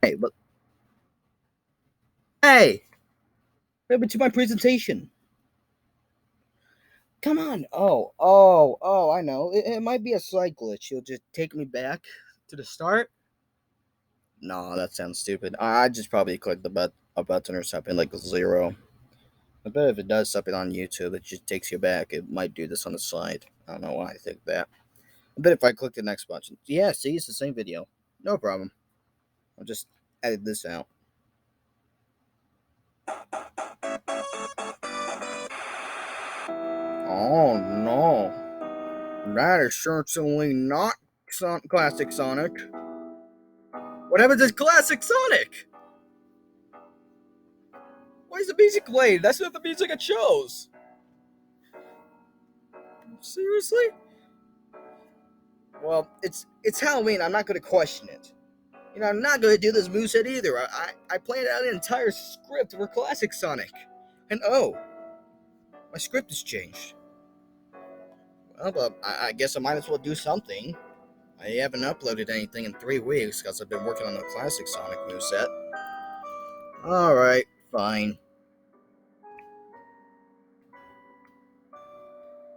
Hey, but hey, maybe to my presentation. Come on. Oh, I know. It might be a slight glitch. You'll just take me back to the start. No, that sounds stupid. I just probably clicked a button or something like 0. I bet if it does something on YouTube, it just takes you back. It might do this on the side. I don't know why I think that. I bet if I click the next button. Yeah, see, it's the same video. No problem. I'll just edit this out. Oh no. That is certainly not classic Sonic. What happened to classic Sonic? Why is the music played? That's not the music it shows. Seriously? Well, it's Halloween. I'm not going to question it. I'm not going to do this moveset either. I planned out an entire script for classic Sonic. And oh, my script has changed. Well, but I guess I might as well do something. I haven't uploaded anything in 3 weeks because I've been working on the classic Sonic moveset. Alright, fine.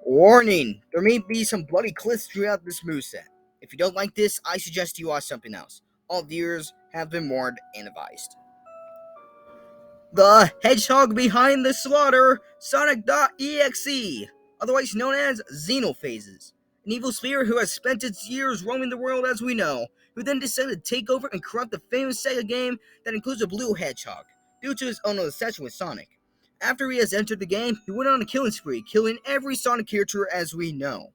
Warning! There may be some bloody clips throughout this moveset. If you don't like this, I suggest you watch something else. All viewers have been warned and advised. The hedgehog behind the slaughter, Sonic.exe, otherwise known as Xenophases, an evil spirit who has spent its years roaming the world as we know, who then decided to take over and corrupt the famous Sega game that includes a blue hedgehog, due to his own obsession with Sonic. After he has entered the game, he went on a killing spree, killing every Sonic character as we know.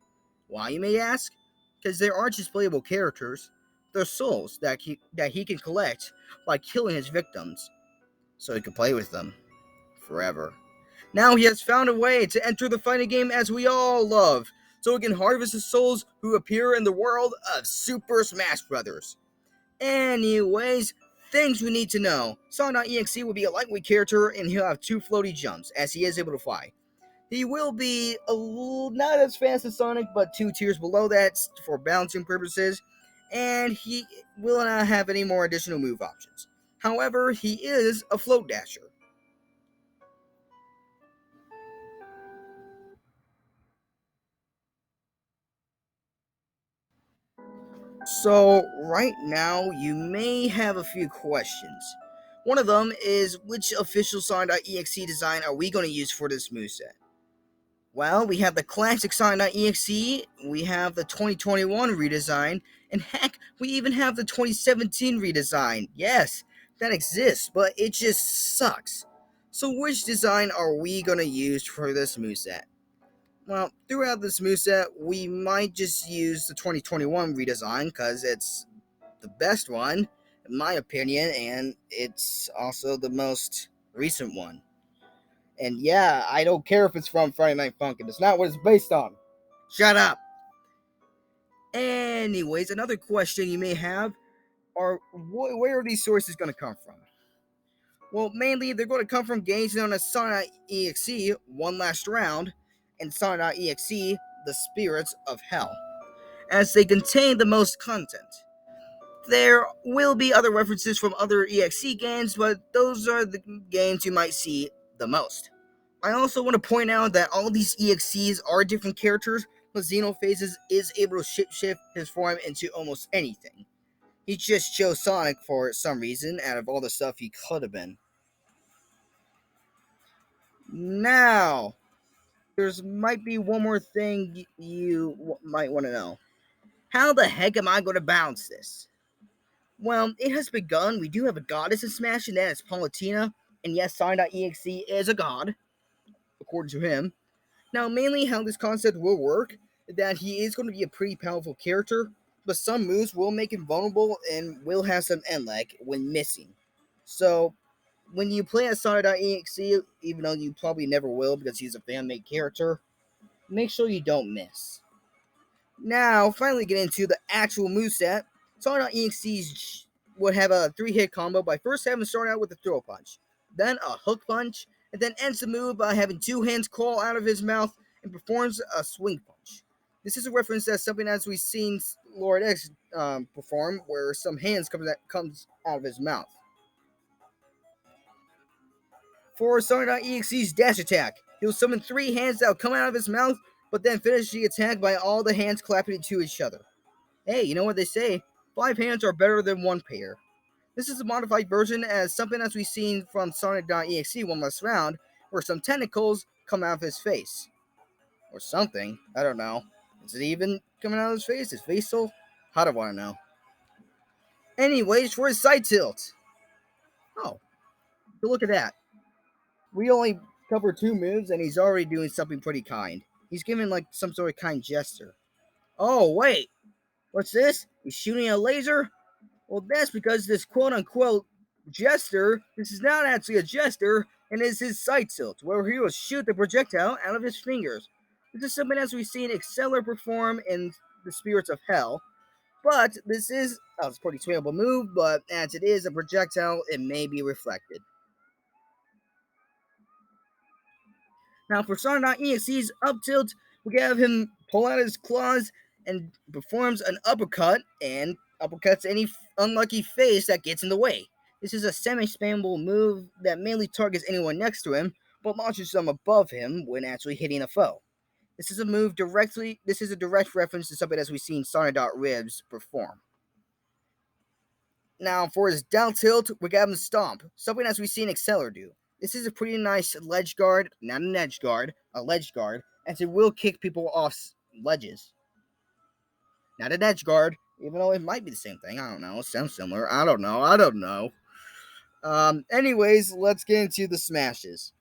Why, you may ask? Because they aren't just playable characters, they're souls that he can collect by killing his victims, so he can play with them forever. Now he has found a way to enter the fighting game as we all love, so he can harvest the souls who appear in the world of Super Smash Bros. Anyways, things we need to know. Sonic.exe will be a lightweight character and he'll have 2 floaty jumps, as he is able to fly. He will be not as fast as Sonic, but 2 tiers below that for balancing purposes, and he will not have any more additional move options. However, he is a float dasher. So, right now, you may have a few questions. One of them is, which official Sonic.exe design are we going to use for this moveset? Well, we have the classic Sonic.exe, we have the 2021 redesign, and heck, we even have the 2017 redesign. Yes, that exists, but it just sucks. So, which design are we going to use for this moveset? Well, throughout this moveset, we might just use the 2021 redesign because it's the best one, in my opinion, and it's also the most recent one. And yeah, I don't care if it's from Friday Night Funkin'. It's not what it's based on. Shut up. Anyways, another question you may have are where are these sources going to come from? Well, mainly they're going to come from games known as Sonic.exe, One Last Round, and Sonic.exe, The Spirits of Hell, as they contain the most content. There will be other references from other EXE games, but those are the games you might see the most. I also want to point out that all these EXEs are different characters, but Xenophases is able to shift his form into almost anything. He just chose Sonic for some reason out of all the stuff he could have been. Now, there's might be one more thing you might want to know. How the heck am I going to balance this? Well, it has begun. We do have a goddess in Smash, and that is Palutena. And yes, Sonic.exe is a god, according to him. Now, mainly how this concept will work is that he is going to be a pretty powerful character, but some moves will make him vulnerable and will have some end lag when missing. So, when you play as Sonic.exe, even though you probably never will because he's a fan-made character, make sure you don't miss. Now, finally get into the actual moveset. Sonic.exe would have a 3-hit combo by first having to start out with a throw punch, then a hook punch, and then ends the move by having 2 hands crawl out of his mouth and performs a swing punch. This is a reference to something as we've seen Lord X perform, where some hands comes out of his mouth. For Sonic.exe's dash attack, he'll summon 3 hands that will come out of his mouth, but then finish the attack by all the hands clapping to each other. Hey, you know what they say? 5 hands are better than 1 pair. This is a modified version as something as we've seen from Sonic.exe one last round, where some tentacles come out of his face. Or something. I don't know. Is it even coming out of his face? His face still? I don't want to know. Anyways, for his side tilt. Oh, look at that. We only covered 2 moves and he's already doing something pretty kind. He's giving like some sort of kind gesture. Oh, wait. What's this? He's shooting a laser? Well, that's because this quote unquote jester, this is not actually a jester, and is his side tilt, where he will shoot the projectile out of his fingers. This is something as we've seen Exceller perform in the Spirits of Hell, but this is a pretty trailable move, but as it is a projectile, it may be reflected. Now, for Sonic.exe's up tilt, we have him pull out his claws and performs an uppercut and uppercuts any unlucky face that gets in the way. This is a semi-spammable move that mainly targets anyone next to him, but launches them above him when actually hitting a foe. This is a direct reference to something as we've seen Sonic.ribs perform. Now, for his down tilt, we got him Stomp, something as we've seen Exceller do. This is a pretty nice ledge guard, not an edge guard, a ledge guard, as it will kick people off ledges. Not an edge guard, even though it might be the same thing. I don't know. It sounds similar. I don't know. Anyways, let's get into the smashes.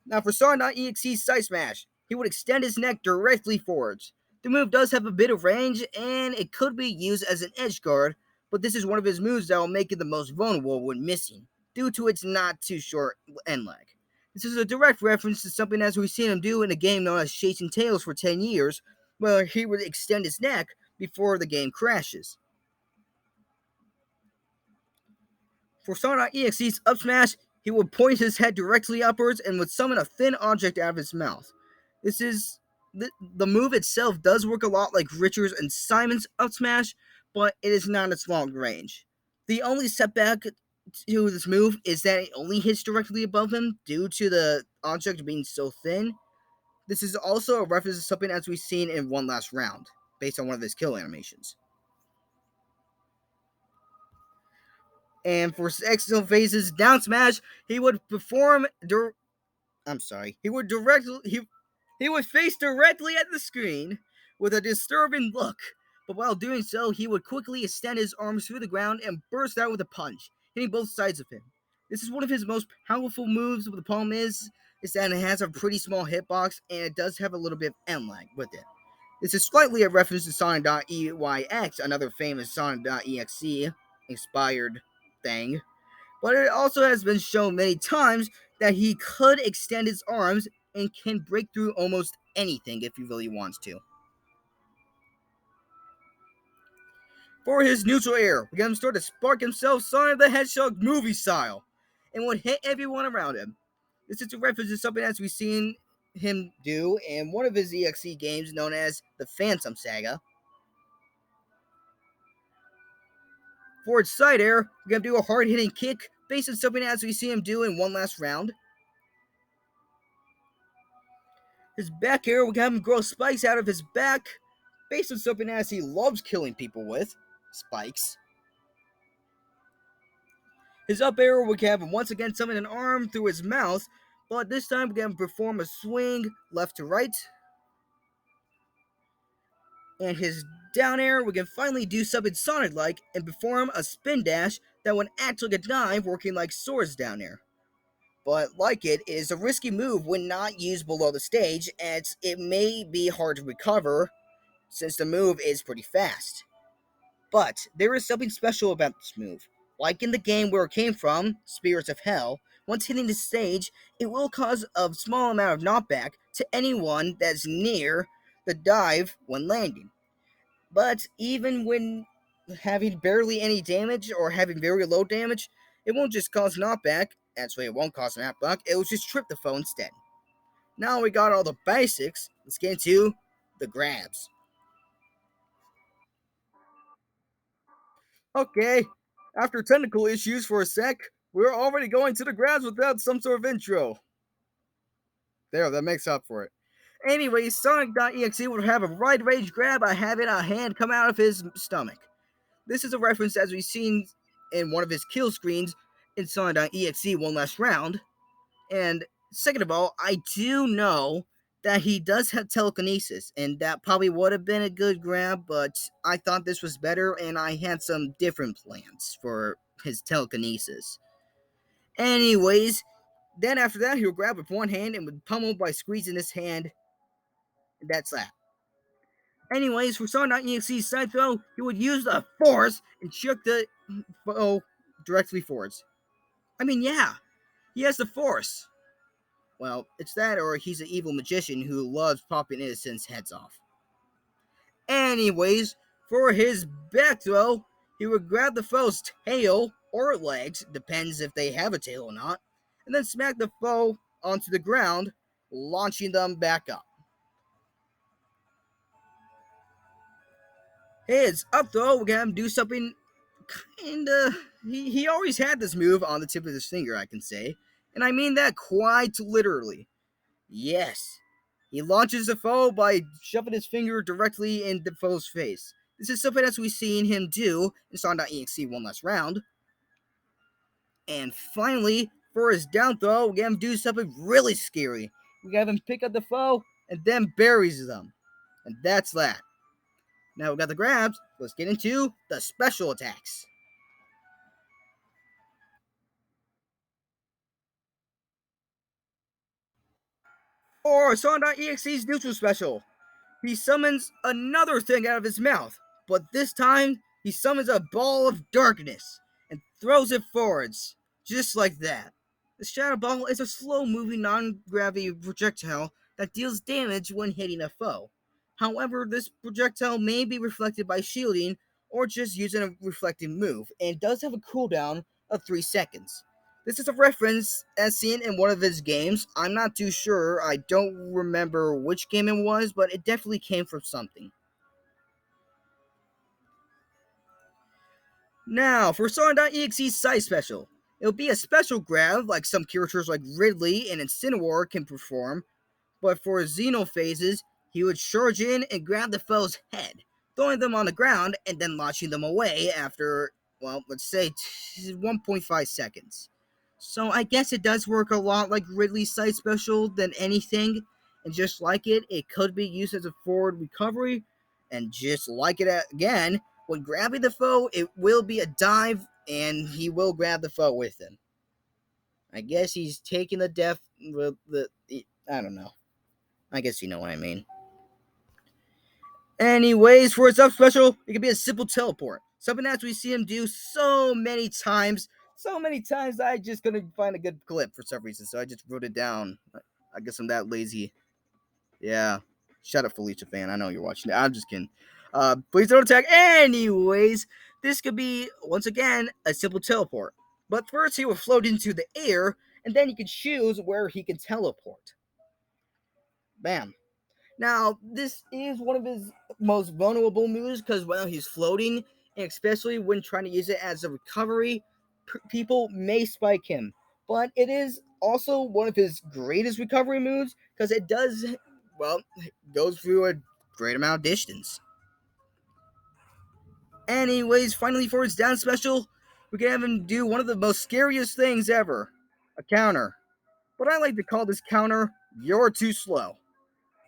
Now, for Sonic.exe's side smash, he would extend his neck directly forwards. The move does have a bit of range, and it could be used as an edge guard, but this is one of his moves that will make it the most vulnerable when missing, due to its not too short end leg. This is a direct reference to something as we've seen him do in a game known as Chasing Tails for 10 years, where he would extend his neck before the game crashes. For Sonic.exe's up smash, he would point his head directly upwards and would summon a thin object out of his mouth. The move itself does work a lot like Richards and Simon's up smash, but it is not its long range. The only setback to this move is that it only hits directly above him due to the object being so thin. This is also a reference to something as we've seen in One Last Round, based on one of his kill animations. And for Exo Phase's down smash, he would perform. He would face directly at the screen with a disturbing look. But while doing so, he would quickly extend his arms through the ground and burst out with a punch, hitting both sides of him. This is one of his most powerful moves, but the problem is that it has a pretty small hitbox and it does have a little bit of end lag with it. This is slightly a reference to Sonic.exe, another famous Sonic.exe inspired thing, but it also has been shown many times that he could extend his arms and can break through almost anything if he really wants to. For his neutral air, we got him start to spark himself Sonic the Hedgehog movie style, and would hit everyone around him. This is a reference to something as we've seen him do in one of his EXE games known as the Phantom Saga. For its side air, we're going to do a hard-hitting kick based on something as we see him do in One Last Round. His back air, we have him grow spikes out of his back based on something as he loves killing people with spikes. His up air, we have him once again summon an arm through his mouth, but this time we can perform a swing left to right. And his down air, we can finally do something Sonic-like and perform a spin dash that would act like a dive working like Sora's down air. But like it is a risky move when not used below the stage, as it may be hard to recover since the move is pretty fast. But there is something special about this move. Like in the game where it came from, Spirits of Hell, once hitting the stage, it will cause a small amount of knockback to anyone that's near the dive when landing. But even when having barely any damage or having very low damage, it won't just cause knockback. Actually, it won't cause knockback. It will just trip the foe instead. Now we got all the basics. Let's get into the grabs. Okay, after technical issues for a sec, we're already going to the grabs without some sort of intro. There, that makes up for it. Anyway, Sonic.exe would have a wide range grab by having a hand come out of his stomach. This is a reference as we've seen in one of his kill screens in Sonic.exe One Last Round. And second of all, I do know that he does have telekinesis, and that probably would have been a good grab, but I thought this was better, and I had some different plans for his telekinesis. Anyways, then after that, he'll grab with one hand and would pummel by squeezing his hand, and that's that. Anyways, for Sonic.exe's side throw, he would use the force and chuck the foe directly forwards. I mean, yeah, he has the force. Well, it's that or he's an evil magician who loves popping innocents' heads off. Anyways, for his back throw, he would grab the foe's tail or legs, depends if they have a tail or not, and then smack the foe onto the ground, launching them back up. His up throw would have him do something kinda. He always had this move on the tip of his finger, I can say, and I mean that quite literally. Yes. He launches the foe by shoving his finger directly in the foe's face. This is something as we've seen him do in Sonic.exe One Last Round. And finally, for his down throw, we have him do something really scary. We have him pick up the foe and then buries them. And that's that. Now we got the grabs, let's get into the special attacks. Or Sonic.exe's neutral special. He summons another thing out of his mouth, but this time he summons a ball of darkness and throws it forwards, just like that. The Shadow Ball is a slow moving non gravity projectile that deals damage when hitting a foe. However, this projectile may be reflected by shielding or just using a reflecting move, and does have a cooldown of 3 seconds. This is a reference as seen in one of his games. I'm not too sure. I don't remember which game it was, but it definitely came from something. Now, for Sonic.exe's side special. It'll be a special grab like some characters like Ridley and Incineroar can perform, but for his Xeno phases, he would charge in and grab the foe's head, throwing them on the ground and then launching them away after, well, let's say 1.5 seconds. So I guess it does work a lot like Ridley's side special than anything, and just like it could be used as a forward recovery, and just like it again, when grabbing the foe, it will be a dive, and he will grab the foe with him. I guess he's taking the death with the. I don't know. I guess you know what I mean. Anyways, for his up special, it could be a simple teleport. Something that we see him do so many times. So many times that I just couldn't find a good clip for some reason, so I just wrote it down. I guess I'm that lazy. Yeah. Shut up, Felicia fan. I know you're watching it. I'm just kidding. Please don't attack. Anyways, this could be, once again, a simple teleport. But first, he will float into the air, and then you can choose where he can teleport. Bam. Now, this is one of his most vulnerable moves because while he's floating, and especially when trying to use it as a recovery, people may spike him. But it is also one of his greatest recovery moves because it does, well, goes through a great amount of distance. Anyways, finally for his down special, we can have him do one of the most scariest things ever, a counter. But I like to call this counter, "You're too slow."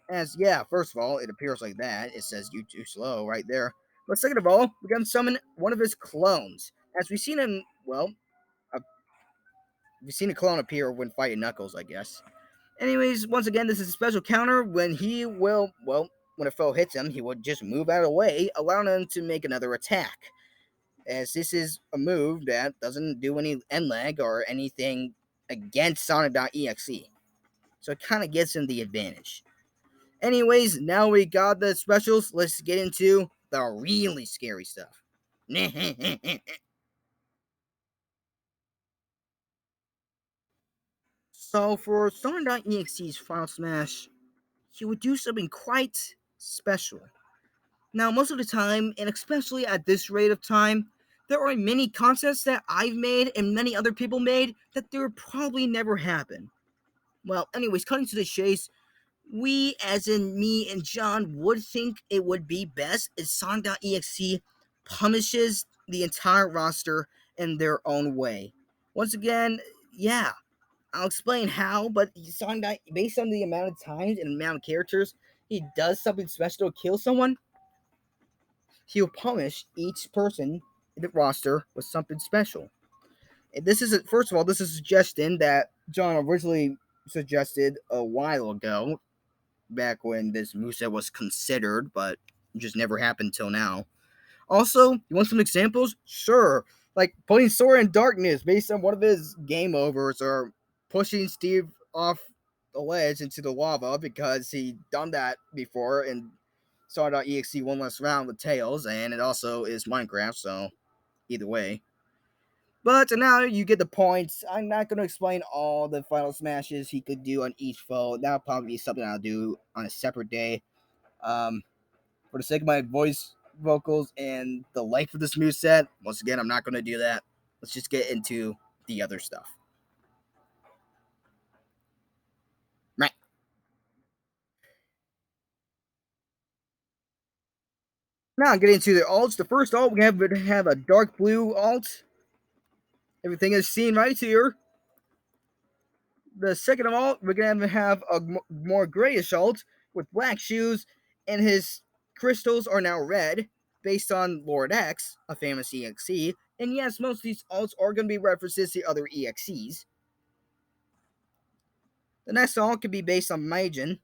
As, yeah, first of all, it appears like that. It says you too slow right there. But second of all, we got him summon one of his clones. As we've seen him, well, uh, we've seen a clone appear when fighting Knuckles, I guess. Anyways, once again, this is a special counter when he will, well, when a foe hits him, he will just move out of the way, allowing him to make another attack. As this is a move that doesn't do any end lag or anything against Sonic.exe. So it kind of gives him the advantage. Anyways, now we got the specials. Let's get into the really scary stuff. So for Sonic.exe's Final Smash, he would do something quite special. Now, most of the time, and especially at this rate of time, There are many concepts that I've made and many other people made that there would probably never happen. Well, anyways, cutting to the chase, we, as in me and John, would think it would be best if Sonic.exe punishes the entire roster in their own way. Once again, yeah, I'll explain how, but Sonic, based on the amount of times and amount of characters he does something special to kill someone, he'll punish each person in the roster with something special. And this is, first of all, this is a suggestion that John originally suggested a while ago, back when this moveset was considered, but just never happened till now. Also, you want some examples? Sure. Like putting Sora in darkness based on one of his game overs, or pushing Steve off the ledge into the lava because he done that before and Star.exe one last round with Tails, and it also is Minecraft, so either way. But now you get the points. I'm not going to explain all the final smashes he could do on each foe. That'll probably be something I'll do on a separate day. Um, for the sake of my voice vocals and the length of this moveset, once again, I'm not going to do that. Let's just get into the other stuff. Right. Now, getting into the alts. The first alt, we have a dark blue alt. Everything is seen right here. The second alt, we're going to have a more grayish alt with black shoes, and his crystals are now red, based on Lord X, a famous EXE. And yes, most of these alts are going to be references to other EXEs. The next alt could be based on Majin.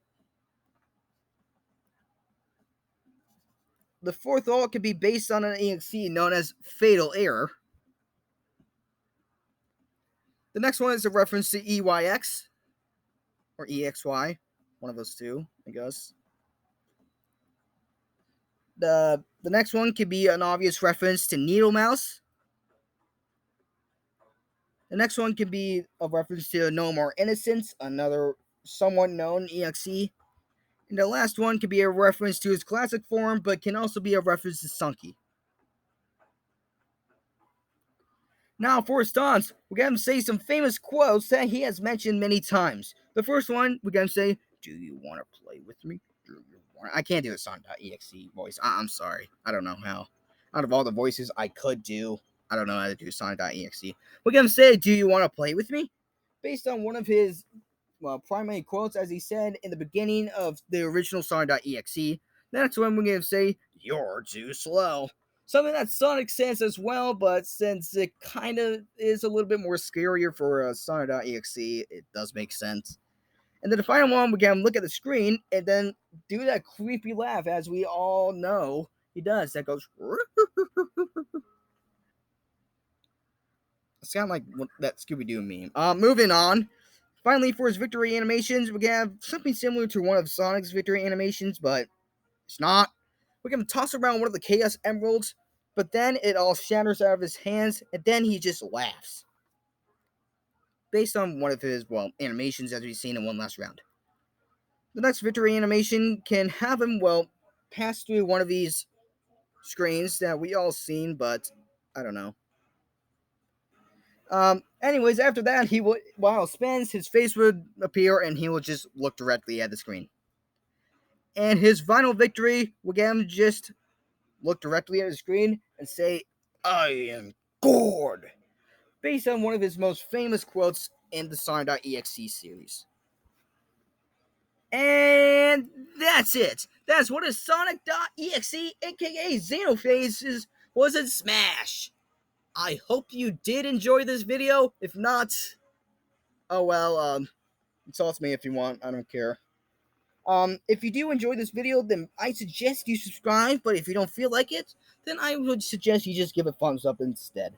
The fourth alt could be based on an EXE known as Fatal Error. The next one is a reference to EYX, or EXY, one of those two, I guess. The next one could be an obvious reference to Needle Mouse. The next one could be a reference to No More Innocence, another somewhat known EXE. And the last one could be a reference to his classic form, but can also be a reference to Sunky. Now, for his taunts, we're going to say some famous quotes that he has mentioned many times. The first one, we're going to say, "Do you want to play with me? I can't do a Sonic.exe voice. I'm sorry. I don't know how. Out of all the voices I could do, I don't know how to do Sonic.exe. We're going to say, "Do you want to play with me?" Based on one of his primary quotes, as he said in the beginning of the original Sonic.exe. Next one, we're going to say, "You're too slow." Something that Sonic says as well, but since it kind of is a little bit more scarier for Sonic.exe, it does make sense. And then the final one, we can look at the screen and then do that creepy laugh, as we all know he does. That goes. It sounds like that Scooby Doo meme. Moving on. Finally, for his victory animations, we have something similar to one of Sonic's victory animations, but it's not. We're going to toss around one of the Chaos Emeralds, but then it all shatters out of his hands, and then he just laughs. Based on one of his, animations as we've seen in one last round. The next victory animation can have him, pass through one of these screens that we all seen, but I don't know. Anyways, after that, he would, while it spins, his face would appear, and he would just look directly at the screen. And his final victory would get him just look directly at the screen and say, "I am God," based on one of his most famous quotes in the Sonic.exe series. And that's it. That's what a Sonic.exe, aka Xenophases, was in Smash. I hope you did enjoy this video. If not, oh well, insult me if you want. I don't care. If you do enjoy this video, then I suggest you subscribe, but if you don't feel like it, then I would suggest you just give a thumbs up instead.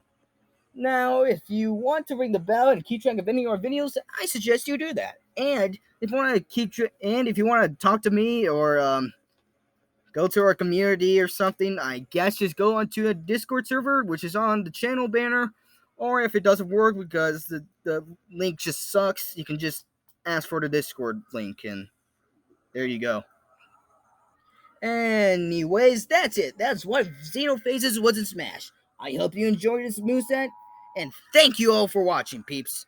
Now, if you want to ring the bell and keep track of any of our videos, I suggest you do that. And if you want to if you want to talk to me or go to our community or something, I guess just go onto a Discord server, which is on the channel banner. Or if it doesn't work because the link just sucks, you can just ask for the Discord link, and there you go. Anyways, that's it. That's what Xenophases was in Smash. I hope you enjoyed this moveset, and thank you all for watching, peeps.